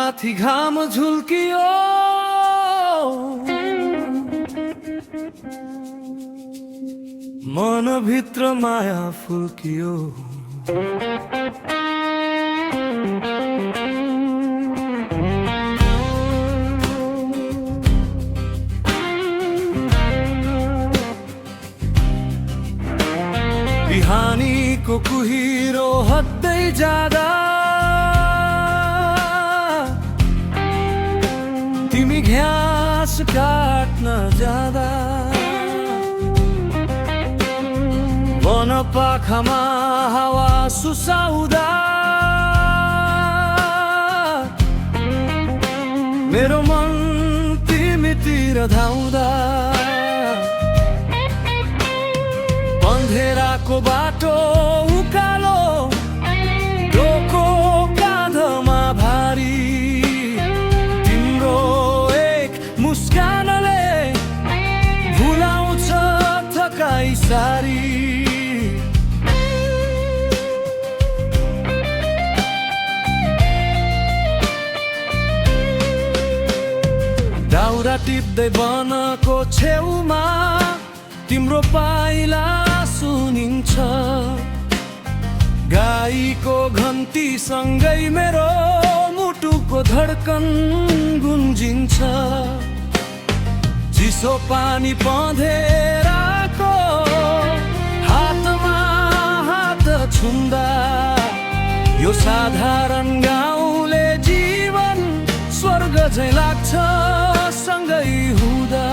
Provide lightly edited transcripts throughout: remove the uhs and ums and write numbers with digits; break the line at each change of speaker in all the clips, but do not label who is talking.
माथि घाम झुल्कियो, मनभित्र माया फुल्कियो। बिहानीको कुहिरो हट्दै जाँदा तिमी घाँस काट्न जाँदा वन पाखामा हावा सुसाउँदा मेरो मन तिमीतिर धाउँदा अन्धेराको बाटो उकालो डोको काँधमा भारी तिम्रो एक मुस्कानले भुलाउँछ थकाइ सारी। दाउरा टिप्दै वनको छेउमा तिम्रो पाइला सुनिन्छ, गाईको घन्टीसँगै मेरो मुटुको धड्कन गुन्जिन्छ। चिसो पानी पँधेराको हातमा हात छुन्दा यो साधारण गाउँले जीवन स्वर्ग झैँ लाग्छ सँगै हुँदा।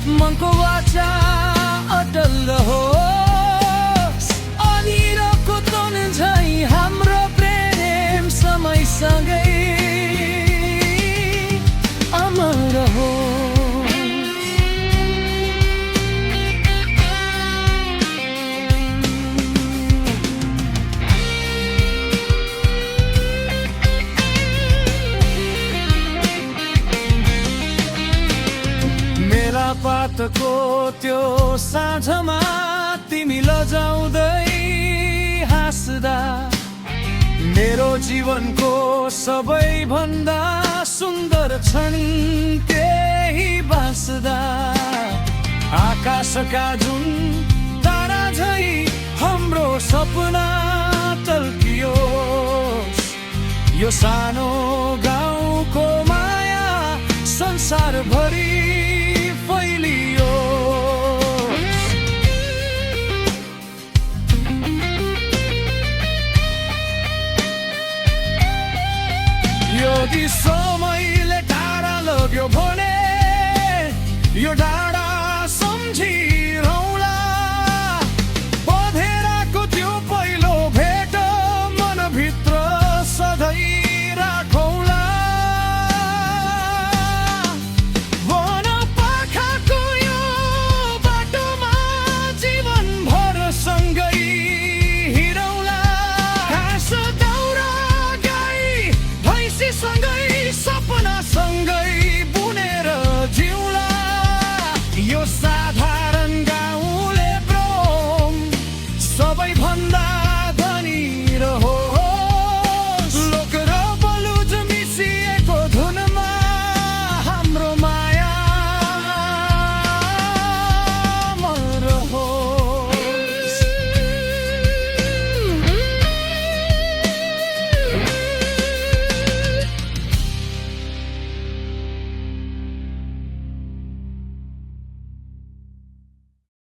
मनको वाचा अटल रहोस्, अनिरको तन झैँ हाम्रो प्रेम समयसँगै अमर रहोस्। पातको त्यो साँझमा तिमी लजाउँदै हाँस्दा मेरो जीवनको सबैभन्दा सुन्दर क्षण त्यही बाँच्दा आकाशका जुन तारा झैँ हाम्रो सपना टल्कियोस्। यो सानो गाउँको माया संसारभरि